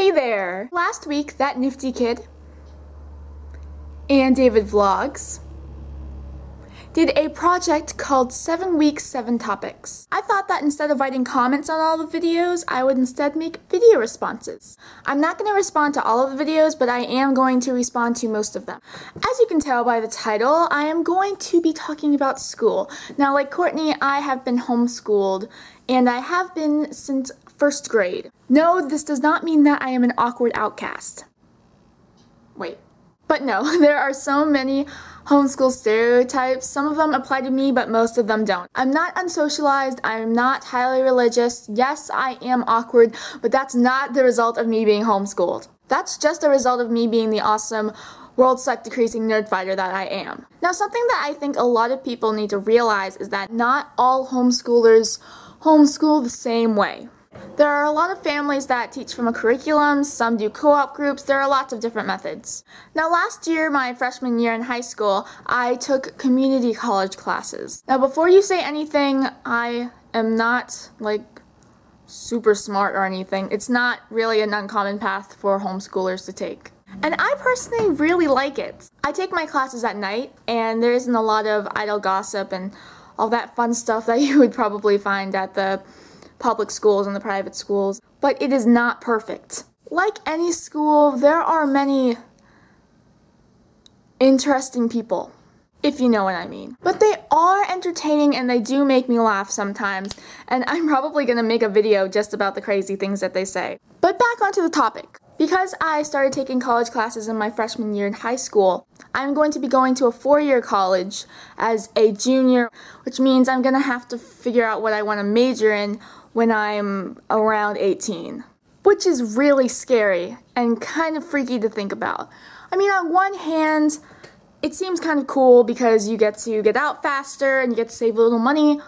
Hey there! Last week, that nifty kid and David Vlogs did a project called 7 Weeks, 7 Topics. I thought that instead of writing comments on all the videos, I would instead make video responses. I'm not going to respond to all of the videos, but I am going to respond to most of them. As you can tell by the title, I am going to be talking about school. Now, like Courtney, I have been homeschooled, and I have been since 1st grade. No, this does not mean that I am an awkward outcast. Wait. But no, there are so many homeschool stereotypes. Some of them apply to me, but most of them don't. I'm not unsocialized. I'm not highly religious. Yes, I am awkward, but that's not the result of me being homeschooled. That's just a result of me being the awesome, world-suck-decreasing nerd fighter that I am. Now, something that I think a lot of people need to realize is that not all homeschoolers homeschool the same way. There are a lot of families that teach from a curriculum, some do co-op groups, there are lots of different methods. Now last year, my freshman year in high school, I took community college classes. Now before you say anything, I am not like super smart or anything. It's not really an uncommon path for homeschoolers to take. And I personally really like it. I take my classes at night and there isn't a lot of idle gossip and all that fun stuff that you would probably find at the public schools and the private schools, but it is not perfect. Like any school, there are many interesting people, if you know what I mean. But they are entertaining and they do make me laugh sometimes, and I'm probably gonna make a video just about the crazy things that they say. But back onto the topic. Because I started taking college classes in my freshman year in high school, I'm going to be going to a 4-year college as a junior, which means I'm gonna have to figure out what I want to major in when I'm around 18. Which is really scary and kind of freaky to think about. I mean, on one hand, it seems kind of cool because you get to get out faster and you get to save a little money,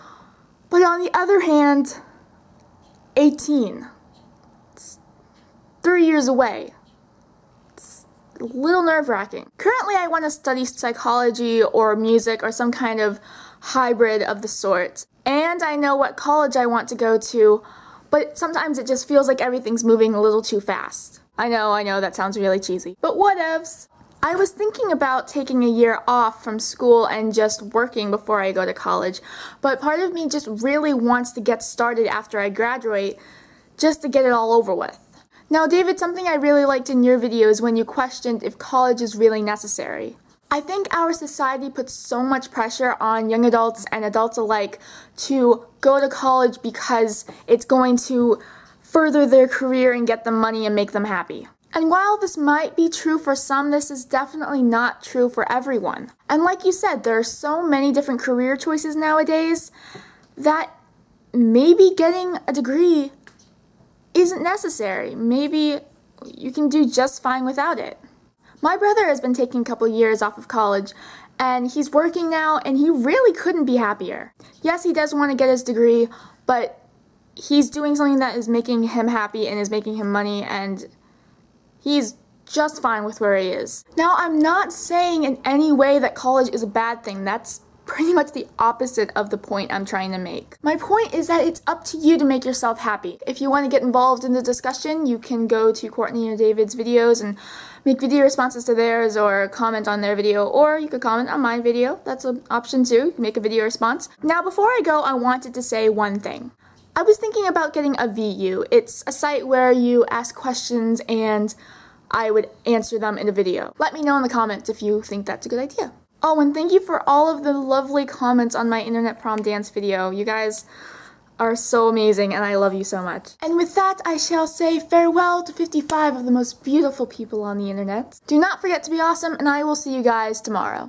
but on the other hand, 18. 3 years away. It's a little nerve-wracking. Currently, I want to study psychology or music or some kind of hybrid of the sort. And I know what college I want to go to, but sometimes it just feels like everything's moving a little too fast. I know, that sounds really cheesy. But whatevs. I was thinking about taking a year off from school and just working before I go to college, but part of me just really wants to get started after I graduate, just to get it all over with. Now, David, something I really liked in your video is when you questioned if college is really necessary. I think our society puts so much pressure on young adults and adults alike to go to college because it's going to further their career and get them money and make them happy. And while this might be true for some, this is definitely not true for everyone. And like you said, there are so many different career choices nowadays that maybe getting a degree isn't necessary. Maybe you can do just fine without it. My brother has been taking a couple years off of college, and he's working now, and he really couldn't be happier. Yes, he does want to get his degree, but he's doing something that is making him happy and is making him money, and he's just fine with where he is. Now, I'm not saying in any way that college is a bad thing. That's pretty much the opposite of the point I'm trying to make. My point is that it's up to you to make yourself happy. If you want to get involved in the discussion, you can go to Courtney or David's videos and make video responses to theirs or comment on their video, or you could comment on my video. That's an option too. You can make a video response. Now, before I go, I wanted to say one thing. I was thinking about getting a VU. It's a site where you ask questions and I would answer them in a video. Let me know in the comments if you think that's a good idea. Oh, and thank you for all of the lovely comments on my internet prom dance video. You guys are so amazing and I love you so much. And with that, I shall say farewell to 55 of the most beautiful people on the internet. Do not forget to be awesome, and I will see you guys tomorrow.